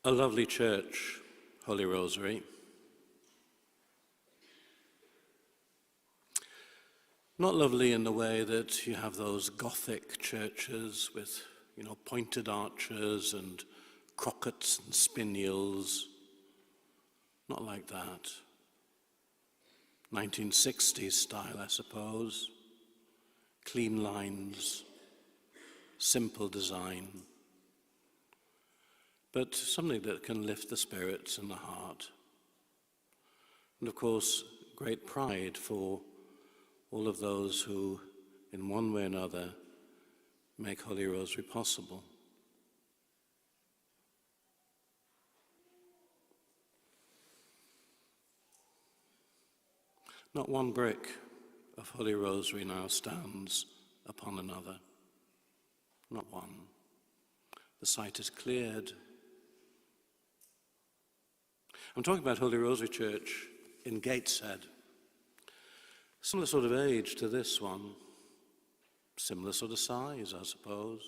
A lovely church, Holy Rosary. Not lovely in the way that you have those Gothic churches with, pointed arches and crockets and spinels. Not like that. 1960s style, I suppose. Clean lines, simple design. But something that can lift the spirits and the heart. And of course, great pride for all of those who, in one way or another, make Holy Rosary possible. Not one brick of Holy Rosary now stands upon another. Not one. The site is cleared. I'm talking about Holy Rosary Church in Gateshead. Similar sort of age to this one. Similar sort of size, I suppose.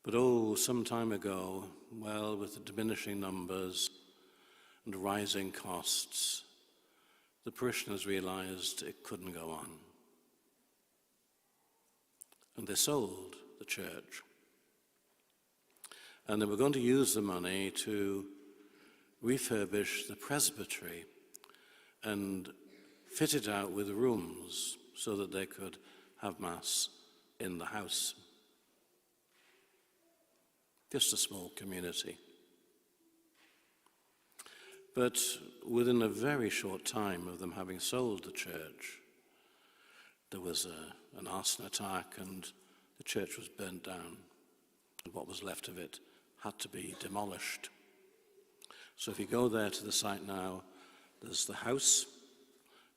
But some time ago, with the diminishing numbers and rising costs, the parishioners realized it couldn't go on. And they sold the church. And they were going to use the money to refurbish the presbytery and fit it out with rooms so that they could have Mass in the house. Just a small community. But within a very short time of them having sold the church, there was an arson attack and the church was burnt down. And what was left of it had to be demolished. So if you go there to the site now, there's the house,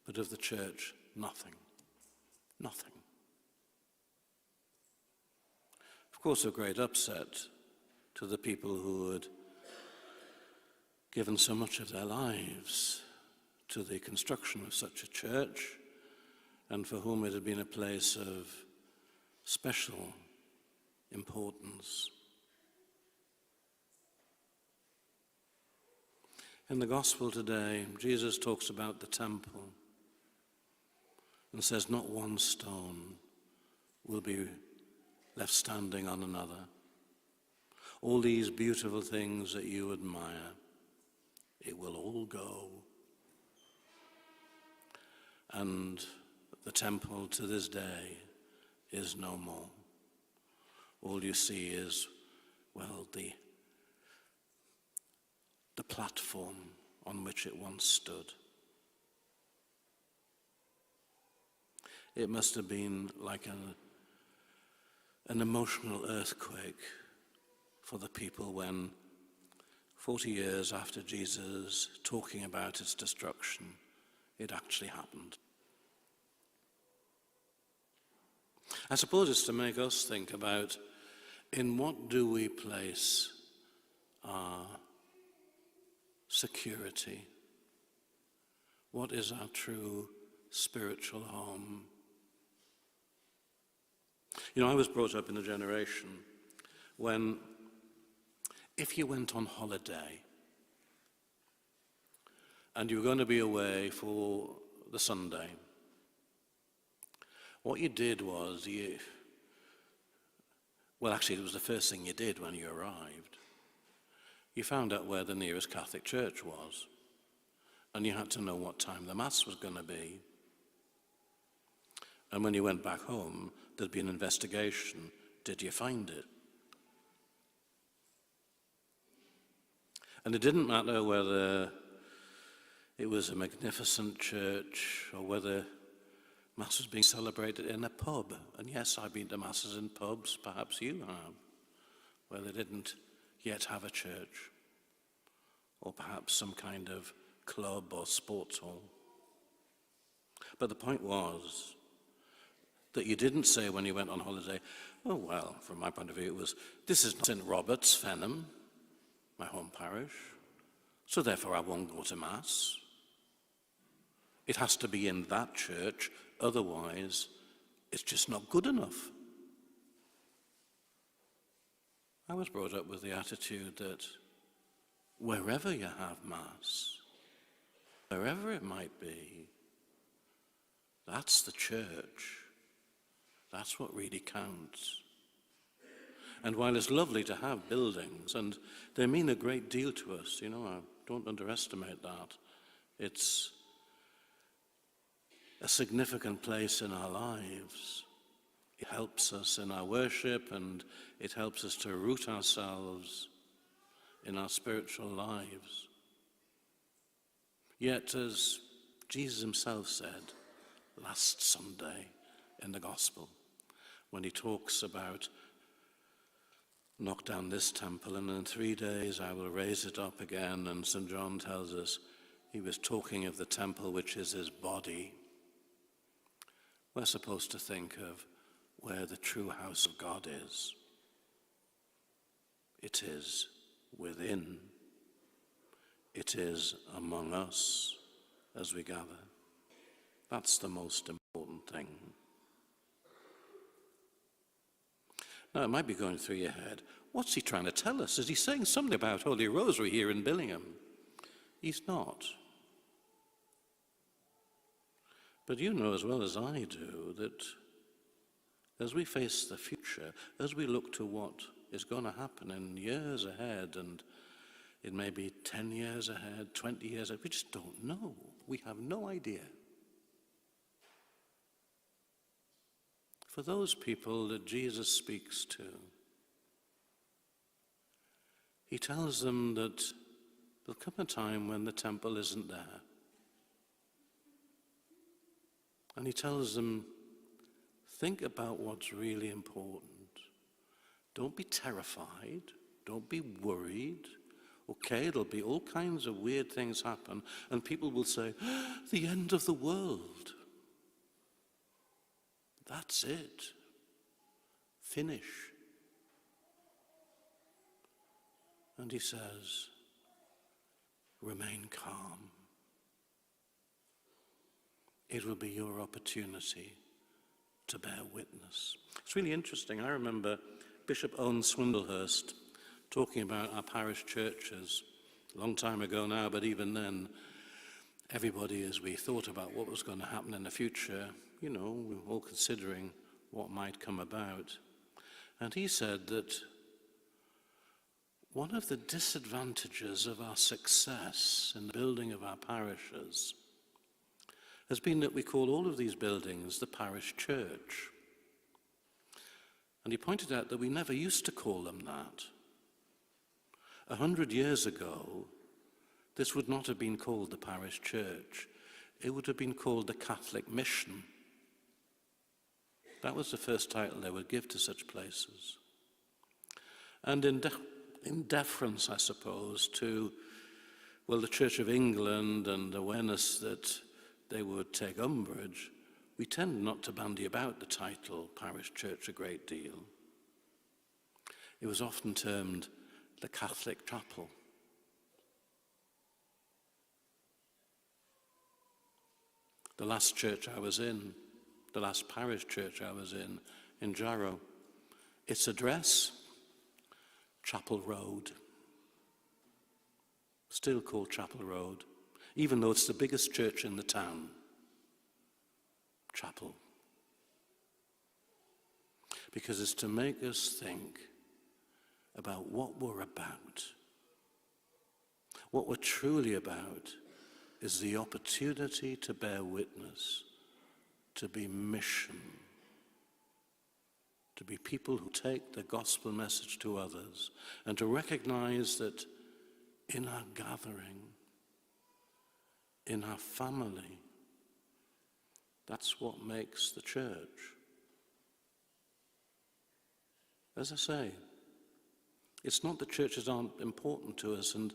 but of the church, nothing. Nothing. Of course, a great upset to the people who had given so much of their lives to the construction of such a church, and for whom it had been a place of special importance. In the Gospel today, Jesus talks about the temple and says not one stone will be left standing on another. All these beautiful things that you admire, it will all go. And the temple to this day is no more. All you see is, the platform on which it once stood. It must have been like an emotional earthquake for the people when 40 years after Jesus talking about its destruction, it actually happened. I suppose it's to make us think about in what do we place our security? What is our true spiritual home? I was brought up in a generation when if you went on holiday and you were going to be away for the Sunday, what you did was it was the first thing you did when you arrived. You found out where the nearest Catholic church was, and you had to know what time the Mass was going to be. And when you went back home, there'd be an investigation. Did you find it? And it didn't matter whether it was a magnificent church or whether Mass was being celebrated in a pub. And yes, I've been to Masses in pubs, perhaps you have, where they didn't yet have a church, or perhaps some kind of club or sports hall. But the point was that you didn't say when you went on holiday, from my point of view, it was, this is not St. Robert's, Fenham, my home parish, so therefore I won't go to Mass. It has to be in that church, otherwise it's just not good enough. I was brought up with the attitude that wherever you have Mass, wherever it might be, that's the church. That's what really counts. And while it's lovely to have buildings, and they mean a great deal to us, I don't underestimate that. It's a significant place in our lives. It helps us in our worship, and it helps us to root ourselves in our spiritual lives. Yet, as Jesus himself said last Sunday in the Gospel, when he talks about knock down this temple and in 3 days I will raise it up again, and St. John tells us he was talking of the temple which is his body. We're supposed to think of where the true house of God is. It is within. It is among us as we gather. That's the most important thing. Now, it might be going through your head, what's he trying to tell us? Is he saying something about Holy Rosary here in Billingham? He's not. But you know as well as I do that as we face the future, as we look to what is going to happen in years ahead, and it may be 10 years ahead, 20 years ahead, we just don't know. We have no idea. For those people that Jesus speaks to, he tells them that there'll come a time when the temple isn't there. And he tells them, think about what's really important. Don't be terrified. Don't be worried. Okay, there'll be all kinds of weird things happen, and people will say, the end of the world. That's it. Finish. And he says, remain calm. It will be your opportunity to bear witness. It's really interesting. I remember Bishop Owen Swindlehurst talking about our parish churches a long time ago now, but even then, everybody, as we thought about what was going to happen in the future, we were all considering what might come about. And he said that one of the disadvantages of our success in the building of our parishes has been that we call all of these buildings the parish church. And he pointed out that we never used to call them that. 100 years ago, this would not have been called the parish church. It would have been called the Catholic mission. That was the first title they would give to such places. And in deference, I suppose, to, the Church of England and awareness that they would take umbrage, we tend not to bandy about the title parish church a great deal. It was often termed the Catholic chapel. The last church I was in, the last parish church I was in Jarrow, its address, Chapel Road. Still called Chapel Road, even though it's the biggest church in the town. Chapel. Because it's to make us think about what we're about. What we're truly about is the opportunity to bear witness, to be mission, to be people who take the gospel message to others, and to recognize that in our gathering, in our family, that's what makes the church. As I say, it's not that churches aren't important to us, and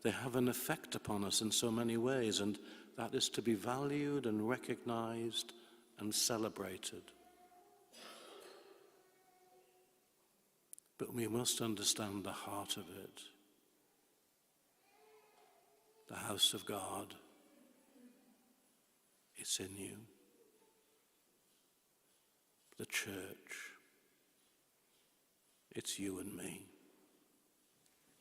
they have an effect upon us in so many ways, and that is to be valued and recognized and celebrated. But we must understand the heart of it. The house of God, it's in you. The church, it's you and me.